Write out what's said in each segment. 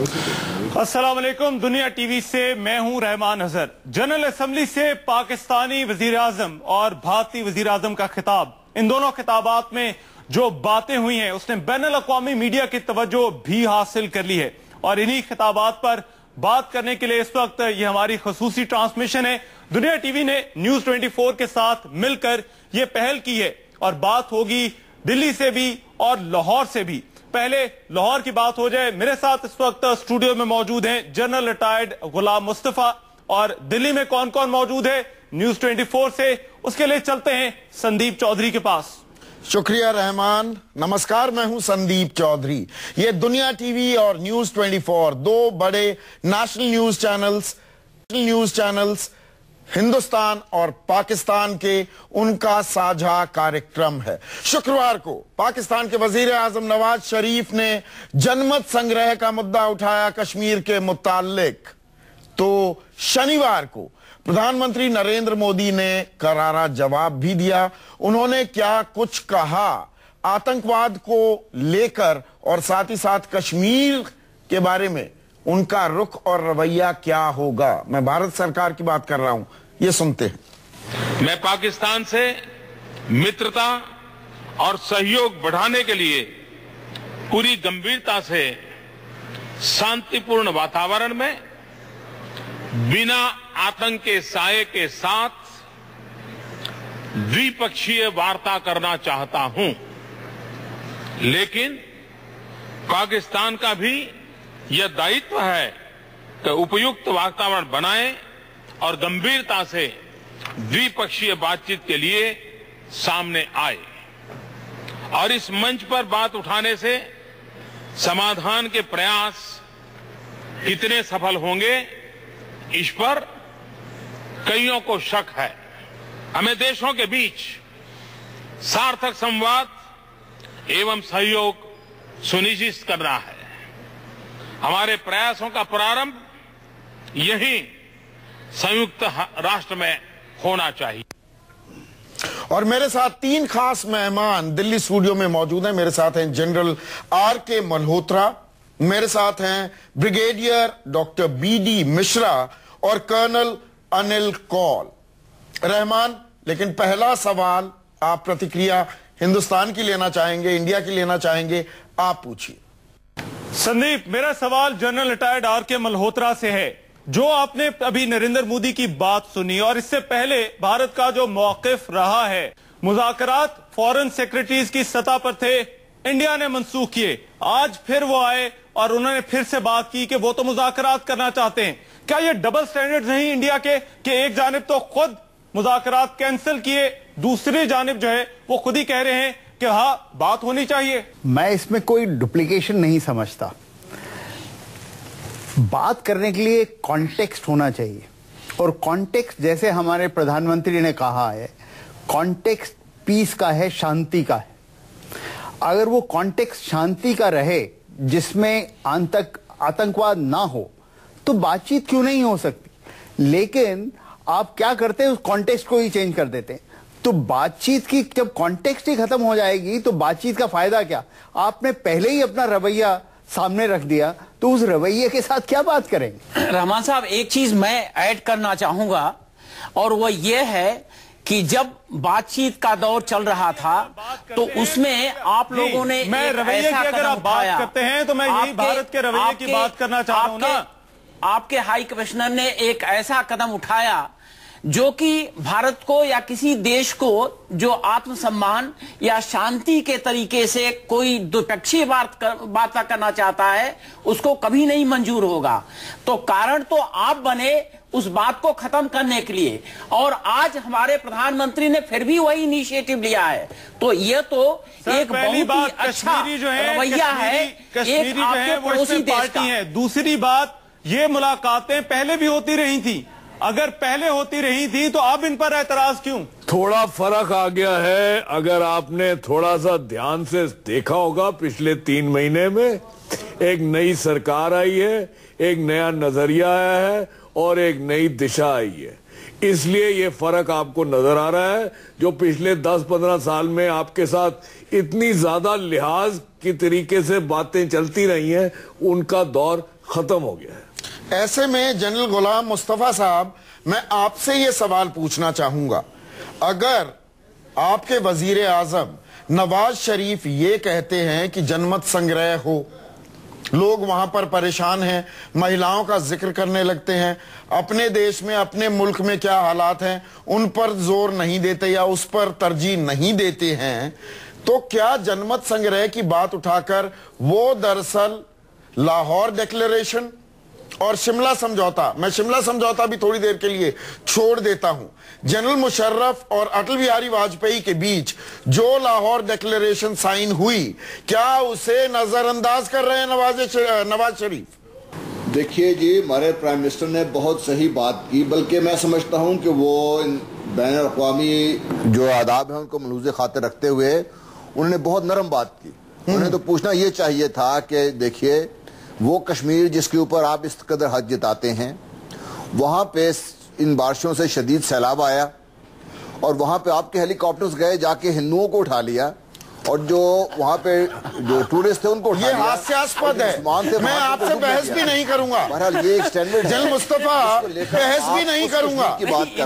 अस्सलाम वालेकुम। दुनिया टीवी से मैं हूं रहमान अजहर। जनरल असेंबली से पाकिस्तानी वजीर आजम और भारतीय वजीर आजम का खिताब, इन दोनों खिताबात में जो बातें हुई हैं उसने बैनुल अक़वामी मीडिया की तवज्जो भी हासिल कर ली है। और इन्हीं खिताबात पर बात करने के लिए इस वक्त ये हमारी खसूसी ट्रांसमिशन है। दुनिया टीवी ने न्यूज 24 के साथ मिलकर ये पहल की है और बात होगी दिल्ली से भी और लाहौर से भी। पहले लाहौर की बात हो जाए। मेरे साथ इस वक्त स्टूडियो में मौजूद हैं जनरल रिटायर्ड गुलाम मुस्तफा। और दिल्ली में कौन कौन मौजूद है न्यूज 24 से, उसके लिए चलते हैं संदीप चौधरी के पास। शुक्रिया रहमान। नमस्कार, मैं हूं संदीप चौधरी। ये दुनिया टीवी और न्यूज 24 दो बड़े नेशनल न्यूज चैनल्स हिंदुस्तान और पाकिस्तान के उनका साझा कार्यक्रम है। शुक्रवार को पाकिस्तान के वजीर आजम नवाज शरीफ ने जनमत संग्रह का मुद्दा उठाया कश्मीर के मुताल्लिक, तो शनिवार को प्रधानमंत्री नरेंद्र मोदी ने करारा जवाब भी दिया। उन्होंने क्या कुछ कहा आतंकवाद को लेकर और साथ ही साथ कश्मीर के बारे में उनका रुख और रवैया क्या होगा, मैं भारत सरकार की बात कर रहा हूं, ये सुनते हैं। मैं पाकिस्तान से मित्रता और सहयोग बढ़ाने के लिए पूरी गंभीरता से शांतिपूर्ण वातावरण में बिना आतंक के साये के साथ द्विपक्षीय वार्ता करना चाहता हूं, लेकिन पाकिस्तान का भी यह दायित्व है कि उपयुक्त वातावरण बनाए और गंभीरता से द्विपक्षीय बातचीत के लिए सामने आए। और इस मंच पर बात उठाने से समाधान के प्रयास कितने सफल होंगे, इस पर कईयों को शक है। हमें देशों के बीच सार्थक संवाद एवं सहयोग सुनिश्चित करना है। हमारे प्रयासों का प्रारंभ यहीं संयुक्त राष्ट्र में होना चाहिए। और मेरे साथ तीन खास मेहमान दिल्ली स्टूडियो में मौजूद हैं। मेरे साथ हैं जनरल आर.के. मल्होत्रा, मेरे साथ हैं ब्रिगेडियर डॉक्टर बी.डी. मिश्रा और कर्नल अनिल कौल। रहमान, लेकिन पहला सवाल आप प्रतिक्रिया हिंदुस्तान की लेना चाहेंगे, इंडिया की लेना चाहेंगे, आप पूछिए। संदीप, मेरा सवाल जनरल रिटायर्ड आर.के. मल्होत्रा से है। जो आपने अभी नरेंद्र मोदी की बात सुनी और इससे पहले भारत का जो मौकिफ रहा है, मुज़ाकरात फॉरेन सेक्रेटरीज की सतह पर थे, इंडिया ने मंसूख किए, आज फिर वो आए और उन्होंने फिर से बात की कि वो तो मुज़ाकरात करना चाहते हैं। क्या ये डबल स्टैंडर्ड नहीं इंडिया के कि एक जानिब तो खुद मुज़ाकरात कैंसिल किए, दूसरी जानिब जो है वो खुद ही कह रहे हैं कि हाँ बात होनी चाहिए। मैं इसमें कोई डुप्लीकेशन नहीं समझता। बात करने के लिए कॉन्टेक्स्ट होना चाहिए और कॉन्टेक्स्ट, जैसे हमारे प्रधानमंत्री ने कहा है, कॉन्टेक्स्ट पीस का है, शांति का है। अगर वो कॉन्टेक्स्ट शांति का रहे जिसमें आतंकवाद ना हो तो बातचीत क्यों नहीं हो सकती। लेकिन आप क्या करते हैं, उस कॉन्टेक्स्ट को ही चेंज कर देते हैं। तो बातचीत की जब कॉन्टेक्स्ट ही खत्म हो जाएगी तो बातचीत का फायदा क्या। आपने पहले ही अपना रवैया सामने रख दिया तो उस रवैये के साथ क्या बात करेंगे। रहमान साहब, एक चीज मैं ऐड करना चाहूंगा और वो ये है कि जब बातचीत का दौर चल रहा था तो उसमें आप लोगों ने मैं रवैये की अगर आप बात करते हैं तो मैं यही भारत के रवैये की बात करना चाह रहा हूं ना। आपके हाई कमिश्नर ने एक ऐसा कदम उठाया जो कि भारत को या किसी देश को जो आत्मसम्मान या शांति के तरीके से कोई द्विपक्षीय वार्ता करना चाहता है उसको कभी नहीं मंजूर होगा। तो कारण तो आप बने उस बात को खत्म करने के लिए, और आज हमारे प्रधानमंत्री ने फिर भी वही इनिशिएटिव लिया है। तो ये तो एक बहुत ही अच्छा रवैया है एक आपके पड़ोसी देश का। दूसरी बात, ये मुलाकातें पहले भी होती रही थी, अगर पहले होती रही थी तो अब इन पर एतराज क्यों। थोड़ा फर्क आ गया है। अगर आपने थोड़ा सा ध्यान से देखा होगा, पिछले 3 महीने में एक नई सरकार आई है, एक नया नजरिया आया है और एक नई दिशा आई है। इसलिए ये फर्क आपको नजर आ रहा है। जो पिछले 10-15 साल में आपके साथ इतनी ज्यादा लिहाज की तरीके से बातें चलती रही हैं, उनका दौर खत्म हो गया है। ऐसे में जनरल गुलाम मुस्तफा साहब, मैं आपसे ये सवाल पूछना चाहूंगा, अगर आपके वजीर आजम नवाज शरीफ ये कहते हैं कि जनमत संग्रह हो, लोग वहां पर परेशान हैं, महिलाओं का जिक्र करने लगते हैं, अपने देश में अपने मुल्क में क्या हालात हैं उन पर जोर नहीं देते या उस पर तरजीह नहीं देते हैं, तो क्या जनमत संग्रह की बात उठाकर वो दरअसल लाहौर डिक्लेरेशन और शिमला समझौता, मैं शिमला समझौता भी थोड़ी देर के लिए छोड़ देता हूं, जनरल मुशर्रफ और अटल बिहारी वाजपेयी के बीच जो लाहौर डिक्लेरेशन साइन हुई, क्या उसे नजरअंदाज कर रहे हैं नवाज शरीफ? देखिए जी, हमारे प्राइम मिनिस्टर ने बहुत सही बात की, बल्कि मैं समझता हूं कि वो बैन अवी जो आदाब है उनको मलूज़े खातिर रखते हुए उन्होंने बहुत नरम बात की। उन्हें तो पूछना ये चाहिए था कि देखिए, वो कश्मीर जिसके ऊपर आप इस कदर हद जताते हैं, वहां पे इन बारिशों से शदीद सैलाब आया और वहां पे आपके हेलीकॉप्टर्स गए, जाके हिंदुओं को उठा लिया और जो वहां पे जो टूरिस्ट थे उनको उठा लिया। ये हास्यास्पद है, मैं आपसे बहस भी नहीं करूंगा। बहरहाल ये एक्सटेंडेड जनरल मुस्तफा, बहस भी नहीं करूंगा।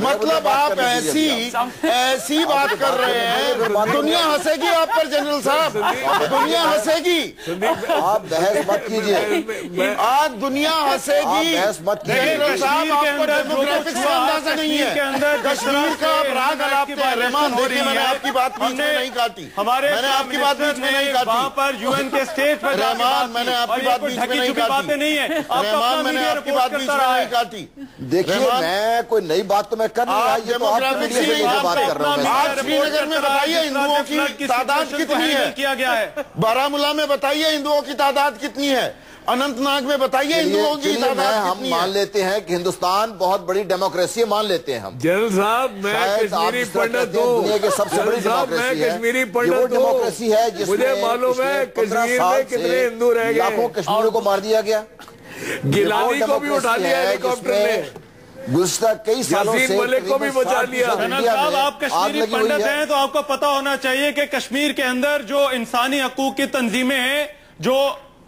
मतलब आप ऐसी बात कर रहे हैं, दुनिया हंसेगी आप पर जनरल साहब, दुनिया हंसेगी। आप बहस मत कीजिए, आज दुनिया हंसेगी। बहस मत कीजिए। जनरल साहब, आपको डेमोग्राफिक्स का अंदाजा नहीं है। कश्मीर का आप राग अलापते हैं। रहमान, देखिए मैंने आपकी बात बीच में नहीं काटी, मैंने आपकी बात बीच में नहीं काटी। वहां पर यूएन के स्टेज पर रहमान, मैंने आपकी बात बीच में नहीं काटी। रहमान, मैंने आपकी बात बीच में नहीं काटी। देखिए, मैं कोई नई बात तो मैं कर नहीं रहा, ये तो आप बात कर रहा हूँ। आज श्रीनगर में बताइए हिंदुओं की तादाद कितनी है, किया गया है। बारामूला में बताइए हिंदुओं की तादाद कितनी है, अनंतनाग में बताइए हिंदुओं की तादाद हम कितनी मान है। लेते हैं कि हिंदुस्तान बहुत बड़ी डेमोक्रेसी मान लेते हैं हम। जनरल साहब, मैं कश्मीरी पंडित हूँ, दुनिया के सबसे बड़ी डेमोक्रेसी है, कश्मीरी वो पंडित डेमोक्रेसी है जिसमें मुझे मालूम है कश्मीर में कितने हिंदू रह गए, लाखों कश्मीरियों को मार दिया गया। गिलानी को भी उठा लिया हेलीकॉप्टर ने, गुज़श्ता कई सालों से यासीन मलिक को भी बचा लिया। जनरल साहब, आप कश्मीरी पंडित हैं तो आपको पता होना चाहिए कि कश्मीर के अंदर जो इंसानी हकूक की तंजीमें हैं, जो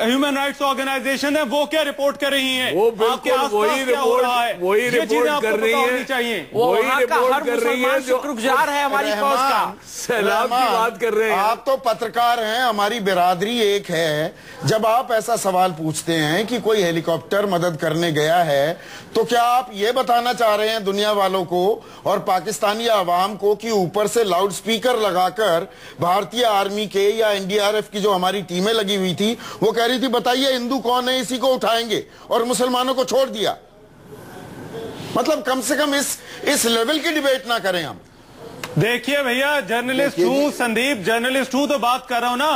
ह्यूमन राइट्स ऑर्गेनाइजेशन है, वो क्या रिपोर्ट कर रही हैं? वो बिल्कुल वही रिपोर्ट कर रही है, चाहिए वही रिपोर्ट कर रही है जो शुक्रगुजार है हमारी फौज का। सैलाब की बात कर रहे हैं। आप तो पत्रकार हैं, हमारी बिरादरी एक है। जब आप ऐसा सवाल पूछते हैं कि कोई हेलीकॉप्टर मदद करने गया है, तो क्या आप ये बताना चाह रहे हैं दुनिया वालों को और पाकिस्तानी आवाम को कि ऊपर से लाउड स्पीकर लगाकर भारतीय आर्मी के या एनडीआरएफ की जो हमारी टीमें लगी हुई थी, वो कह रही थी बताइए हिंदू कौन है, इसी को उठाएंगे, और मुसलमानों को छोड़ दिया। मतलब कम से कम इस लेवल की डिबेट ना करें हम। देखिए भैया, जर्नलिस्ट हूं संदीप, जर्नलिस्ट हूं तो बात कर रहा हूं ना।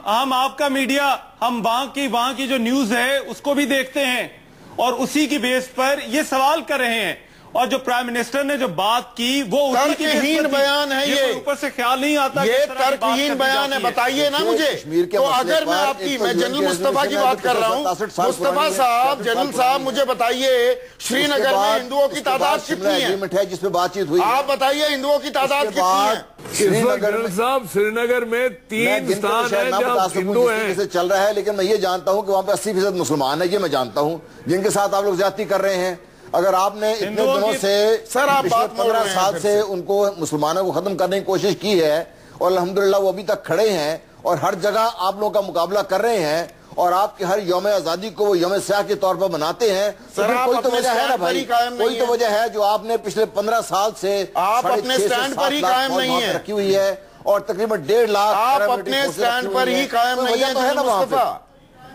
हम आपका मीडिया, हम वहां की जो न्यूज है उसको भी देखते हैं और उसी की बेस पर ये सवाल कर रहे हैं। और जो प्राइम मिनिस्टर ने जो बात की वो तर्कहीन बयान है, ये ऊपर से ख्याल नहीं आता, ये तर्कहीन बयान है। बताइए ना मुझे, तो अगर मैं जनरल मुस्तफा की बात कर रहा हूँ, मुस्तफा साहब, जनरल साहब, मुझे बताइए श्रीनगर में हिंदुओं की तादाद कितनी है जिसमें बातचीत हुई, आप बताइए हिंदुओं की तादाद कितनी है? जनरल साहब, श्रीनगर में 3 स्थान है जहाँ हिंदू हैं। चल रहा है, लेकिन मैं ये जानता हूँ कि वहाँ पे 80% मुसलमान है, ये मैं जानता हूँ, जिनके साथ आप लोग ज्यादती कर रहे हैं। अगर आपने इतने दिनों से, सर, आप 15 साल से उनको मुसलमानों को खत्म करने की कोशिश की है और अल्हम्दुलिल्लाह वो अभी तक खड़े हैं और हर जगह आप लोगों का मुकाबला कर रहे हैं और आपके हर यौम आजादी को वो यौम स्याह के तौर पर मनाते हैं। कोई तो वजह है ना भाई, कोई तो वजह है जो आपने पिछले 15 साल से आप अपने स्टैंड पर ही कायम नहीं है रखी हुई है और तकरीबन 1.5 लाख आप अपने स्टैंड पर ही कायम नहीं है। तो है ना वहाँ पे,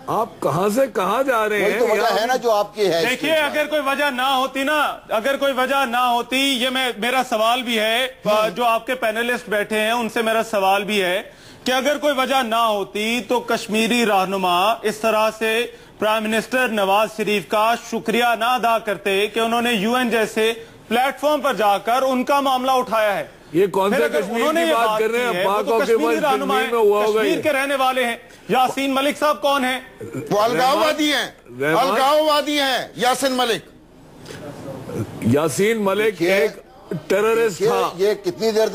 आप कहां से कहां जा रहे हैं? तो वजह है ना जो आपकी है। देखिए, अगर कोई वजह ना होती ना, अगर कोई वजह ना होती, ये मेरा सवाल भी है, जो आपके पैनलिस्ट बैठे हैं उनसे मेरा सवाल भी है कि अगर कोई वजह ना होती तो कश्मीरी रहनुमा इस तरह से प्राइम मिनिस्टर नवाज शरीफ का शुक्रिया ना अदा करते कि उन्होंने यूएन जैसे प्लेटफॉर्म पर जाकर उनका मामला उठाया है। ये कौन सा कश्मीर की बात कर रहे हैं? कश्मीर के रहने वाले हैं। यासीन मलिक साहब कौन है? वो अलगाववादी हैं, अलगाववादी हैं यासीन मलिक। यासीन मलिक एक टेररिस्ट था। ये कितनी देर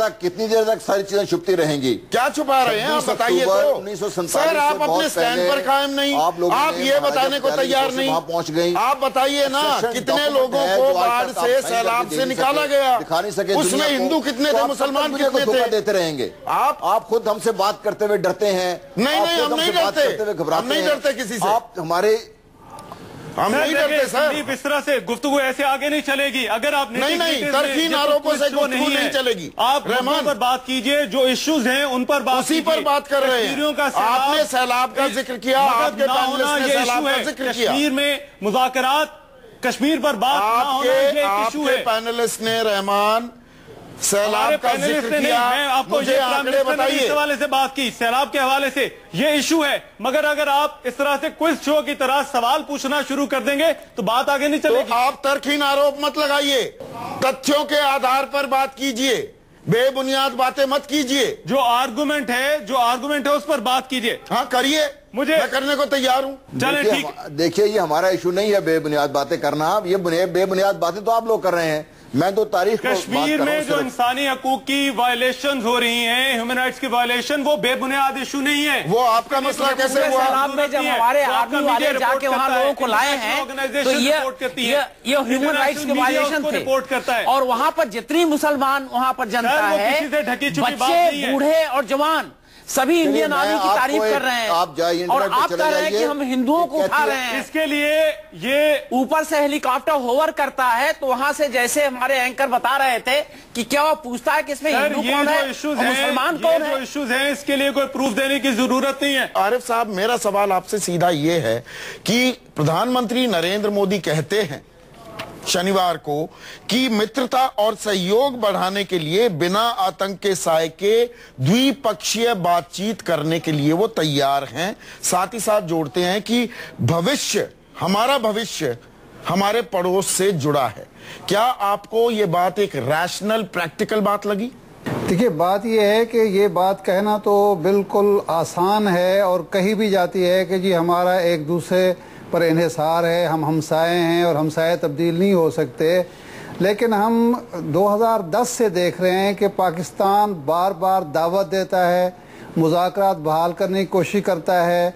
तक सारी चीजें छुपती रहेंगी? क्या छुपा रहे हैं आप बताइए तो। सर आप अपने स्टैंड पर कायम नहीं, आप ये बताने को तैयार नहीं पहुंच गई। आप बताइए ना कितने लोगों को बाढ़ से सैलाब से निकाला गया, दिखा नहीं सके, उसमें हिंदू कितने थे, मुसलमान कितने थे? देते रहेंगे आप खुद हमसे बात करते हुए डरते हैं। नहीं हम नहीं डरते, हम नहीं डरते किसी से, आप हमारे हम नहीं डरते सर। इस तरह से गुफ्तगू ऐसे आगे नहीं चलेगी। अगर आप नहीं तरकीन आरोपों से गुफ्तगू नहीं चलेगी। आप रहमान पर बात कीजिए, जो इश्यूज हैं उन पर बात, उसी पर बात कर रहे हैं। आपने सैलाब का जिक्र किया, आपके पैनलिस्ट ने सैलाब का जिक्र किया। कश्मीर में मुज़ाकरात, कश्मीर पर बात ना होना ये इशू है। पैनलिस्ट ने रहमान सैलाब का जिक्र किया। मैं आपको ये आंकड़े बताइए, इस हवाले से बात की, सैलाब के हवाले से ये इशू है। मगर अगर आप इस तरह से क्विज शो की तरह सवाल पूछना शुरू कर देंगे तो बात आगे नहीं चलेगी। तो आप तरकीन आरोप मत लगाइए, तथ्यों के आधार पर बात कीजिए, बेबुनियाद बातें मत कीजिए। जो आर्गुमेंट है उस पर बात कीजिए। हाँ करिए, मैं करने को तैयार हूँ। चले ठीक। देखिए ये हमारा इशू नहीं है बेबुनियाद बातें करना, ये बेबुनियाद बातें तो आप लोग कर रहे हैं। मैं तो तारीख कश्मीर में जो इंसानी हकूक की वायलेशन हो रही हैं, ह्यूमन राइट्स की वायलेशन, वो बेबुनियाद इशू नहीं है। वो आपका मसला कैसे हुआ? सैलाब में जब हमारे आर्मी वाले जाके वहाँ लोगों को लाए हैं तो ये ह्यूमन राइट्स के वायलेशन थे। रिपोर्ट करता है। और वहाँ पर जितनी मुसलमान वहाँ पर जनता है, बच्चे बूढ़े और जवान सभी इंडियन आर्मी की तारीफ कर रहे हैं। आप जाइए और आप कह रहे हैं कि हम हिंदुओं को उठा रहे हैं। इसके लिए ये ऊपर से हेलीकॉप्टर होवर करता है तो वहां से जैसे हमारे एंकर बता रहे थे कि क्या वो पूछता है कि इसमें हिंदू कौन है और मुसलमान कौन है। जो इश्यूज हैं इसके लिए कोई प्रूफ देने की जरूरत नहीं है। आरिफ साहब मेरा सवाल आपसे सीधा ये है कि प्रधानमंत्री नरेंद्र मोदी कहते हैं शनिवार को कि मित्रता और सहयोग बढ़ाने के लिए बिना आतंक के साए के द्विपक्षीय बातचीत करने के लिए वो तैयार हैं। साथ ही साथ जोड़ते हैं कि हमारा भविष्य हमारे पड़ोस से जुड़ा है। क्या आपको ये बात एक रैशनल प्रैक्टिकल बात लगी? देखिए बात यह है कि ये बात कहना तो बिल्कुल आसान है और कही भी जाती है कि जी हमारा एक दूसरे पर इन्हिसार है, हम हमसाए हैं और हमसाए तब्दील नहीं हो सकते। लेकिन हम 2010 से देख रहे हैं कि पाकिस्तान बार बार दावत देता है, मुज़ाकरात बहाल करने की कोशिश करता है।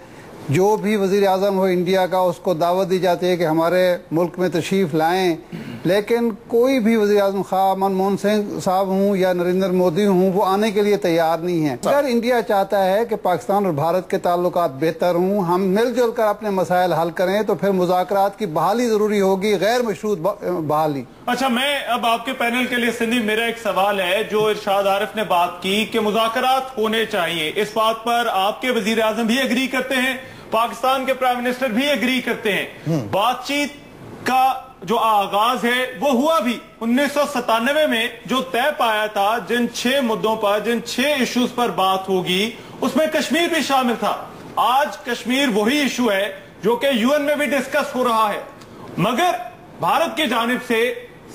जो भी वज़ीर आज़म हो इंडिया का उसको दावत दी जाती है कि हमारे मुल्क में तशरीफ़ लाएं, लेकिन कोई भी वज़ीर आज़म खा मनमोहन सिंह साहब हूँ या नरेंद्र मोदी हूँ वो आने के लिए तैयार नहीं है। अगर इंडिया चाहता है कि पाकिस्तान और भारत के ताल्लुकात बेहतर हों, हम मिलजुल कर अपने मसाइल हल करें, तो फिर मुज़ाकरात की बहाली ज़रूरी होगी, गैर मशरूत बहाली। अच्छा, मैं अब आपके पैनल के लिए संदीप मेरा एक सवाल है। जो इरशाद आरिफ ने बात की कि मुज़ाकरात होने चाहिए, इस बात पर आपके वज़ीर आज़म भी एग्री करते हैं, पाकिस्तान के प्राइम मिनिस्टर भी एग्री करते हैं। बातचीत का जो आगाज है वो हुआ भी 1997 में, जो तय पाया था जिन 6 मुद्दों पर, जिन 6 इश्यूज पर बात होगी, उसमें कश्मीर भी शामिल था। आज कश्मीर वही इशू है जो कि यूएन में भी डिस्कस हो रहा है, मगर भारत की जानिब से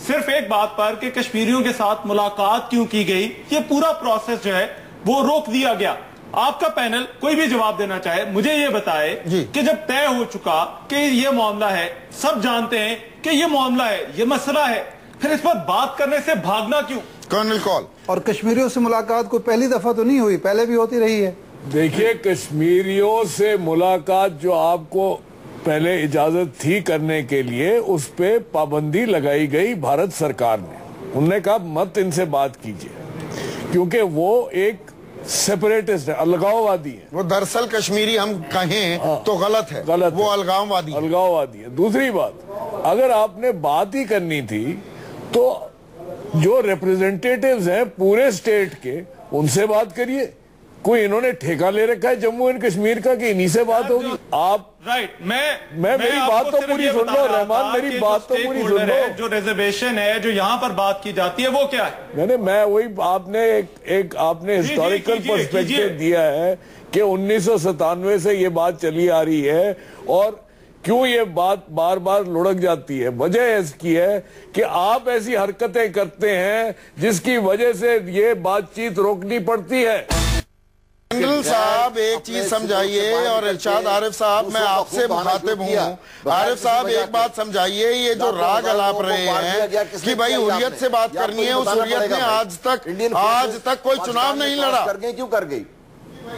सिर्फ एक बात पर कि कश्मीरियों के साथ मुलाकात क्यों की गई, ये पूरा प्रोसेस जो है वो रोक दिया गया। आपका पैनल कोई भी जवाब देना चाहे, मुझे ये बताए कि जब तय हो चुका कि ये मामला है, सब जानते हैं कि ये मामला है, ये मसला है, फिर इस पर बात करने से भागना क्यों? Colonel call. और कश्मीरियों से मुलाकात कोई पहली दफा तो नहीं हुई, पहले भी होती रही है। देखिए, कश्मीरियों से मुलाकात जो आपको पहले इजाजत थी करने के लिए, उस पे पाबंदी लगाई गई भारत सरकार ने। उन्होंने कहा मत इनसे बात कीजिए, क्योंकि वो एक सेपरेटिस्ट है, अलगाववादी है। वो दरअसल कश्मीरी हम कहें तो गलत है, वो अलगाववादी है। दूसरी बात, अगर आपने बात ही करनी थी तो जो रिप्रेजेंटेटिव्स हैं पूरे स्टेट के, उनसे बात करिए। कोई इन्होंने ठेका ले रखा है जम्मू एंड कश्मीर का कि इन्हीं से बात होगी? आप राइट, मैं मेरी बात तो पूरी सुन लो रहमान, मेरी बात तो पूरी सुन लो। जो रिजर्वेशन है जो यहाँ पर बात की जाती है वो क्या है? मैं वही, आपने एक आपने हिस्टोरिकल पर्सपेक्टिव दिया है कि 1997 से ये बात चली आ रही है, और क्यों ये बात बार बार लुढ़क जाती है। वजह इसकी है कि आप ऐसी हरकतें करते हैं जिसकी वजह से ये बातचीत रोकनी पड़ती है। जनरल साहब एक चीज समझाइए, और इरशाद आरिफ साहब मैं आपसे मुखातिब हूँ। आरिफ साहब एक बात समझाइए, ये जो राग अलाप रहे हैं कि भाई हुर्रियत से बात करनी है, उस हुर्रियत ने आज तक कोई चुनाव नहीं लड़ा। क्यों कर गई?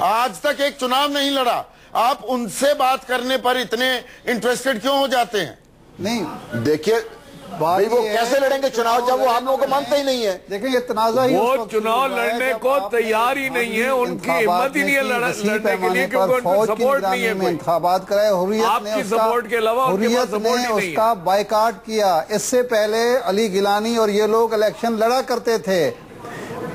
आज तक एक चुनाव नहीं लड़ा। आप उनसे बात करने पर इतने इंटरेस्टेड क्यों हो जाते हैं? नहीं देखिए भाई, वो कैसे लड़ेंगे चुनाव जब वो हम लोगों को मानते ही नहीं है। देखिए ये तनाज़ा ही वो चुनाव लड़ने को तैयार ही नहीं है, उनकी हिम्मत ही नहीं है लड़ने के लिए, क्योंकि उनको सपोर्ट नहीं है। इंतखाबात कराए, हुर्रियत ने सपोर्ट के अलावा उसका बायकाट किया। इससे पहले अली गिलानी और ये लोग इलेक्शन लड़ा करते थे।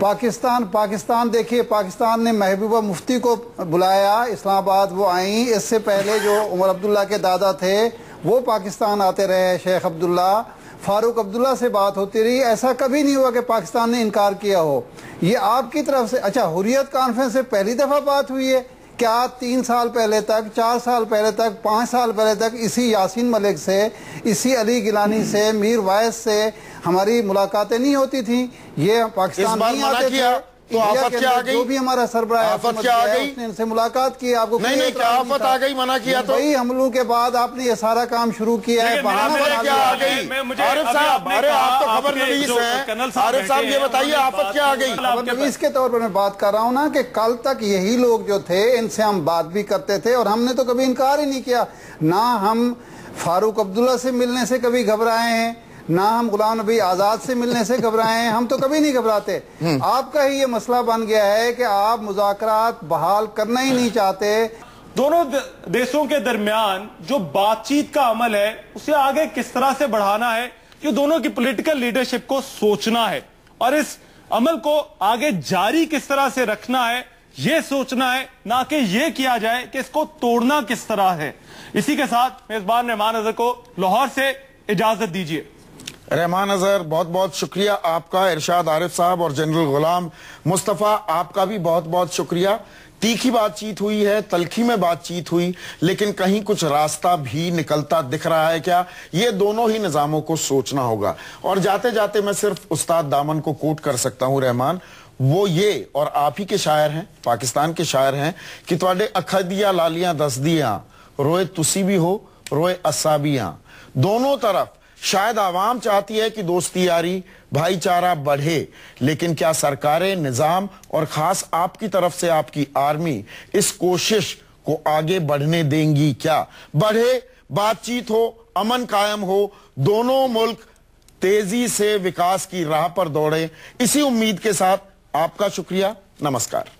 पाकिस्तान देखिए, पाकिस्तान ने महबूबा मुफ्ती को बुलाया इस्लामाबाद, वो आई। इससे पहले जो उमर अब्दुल्ला के दादा थे वो पाकिस्तान आते रहे, शेख अब्दुल्ला, फारूक अब्दुल्ला से बात होती रही। ऐसा कभी नहीं हुआ कि पाकिस्तान ने इनकार किया हो। ये आपकी तरफ से, अच्छा हुर्रियत कॉन्फ्रेंस से पहली दफा बात हुई है क्या? 3 साल पहले तक, 4 साल पहले तक, 5 साल पहले तक इसी यासीन मलिक से, इसी अली गिलानी से, मीर वाइस से हमारी मुलाकातें नहीं होती थी। ये पाकिस्तान नहीं आते थे, तो आफत क्या आ गई? जो भी हमारा सरबराह आफत क्या आ गई? उसने इनसे मुलाकात की। आपको नहीं क्या आफत आ गई? मना किया तो वही हमलों के बाद आपने ये सारा काम शुरू किया है। क्या आ गई? आरिफ साहब, अरे आप तो खबर नवीस हैं। आरिफ साहब ये बताइए आफत क्या आ गई? खबर नवीस के तौर पर मैं बात कर रहा हूँ ना कि कल तक यही लोग जो थे इनसे हम बात भी करते थे और हमने तो कभी इनकार ही नहीं किया। ना हम फारूक अब्दुल्ला से मिलने से कभी घबराए हैं, ना हम गुलाम नबी आजाद से मिलने से घबराए हैं। हम तो कभी नहीं घबराते। आपका ही ये मसला बन गया है कि आप मुज़ाकरात बहाल करना ही नहीं चाहते। दोनों देशों के दरमियान जो बातचीत का अमल है उसे आगे किस तरह से बढ़ाना है, ये दोनों की पॉलिटिकल लीडरशिप को सोचना है, और इस अमल को आगे जारी किस तरह से रखना है ये सोचना है, ना कि ये किया जाए कि इसको तोड़ना किस तरह है। इसी के साथ मेजबान रहमान अजहर को लाहौर से इजाजत दीजिए। रहमान अजहर, बहुत बहुत शुक्रिया आपका। इरशाद आरिफ साहब और जनरल गुलाम मुस्तफ़ा, आपका भी बहुत बहुत शुक्रिया। तीखी बातचीत हुई है, तलखी में बातचीत हुई, लेकिन कहीं कुछ रास्ता भी निकलता दिख रहा है क्या? ये दोनों ही निजामों को सोचना होगा। और जाते जाते मैं सिर्फ उस्ताद दामन को कोट कर सकता हूं रहमान, वो ये, और आप ही के शायर हैं, पाकिस्तान के शायर हैं, कि तुहाडे अखा दियां लालियां दसदियां, रोए तुसी भी हो रोए असा भी हां। दोनों तरफ शायद आवाम चाहती है कि दोस्ती यारी भाईचारा बढ़े, लेकिन क्या सरकारें, निजाम और खास आपकी तरफ से आपकी आर्मी इस कोशिश को आगे बढ़ने देंगी क्या? बढ़े, बातचीत हो, अमन कायम हो, दोनों मुल्क तेजी से विकास की राह पर दौड़े। इसी उम्मीद के साथ आपका शुक्रिया। नमस्कार।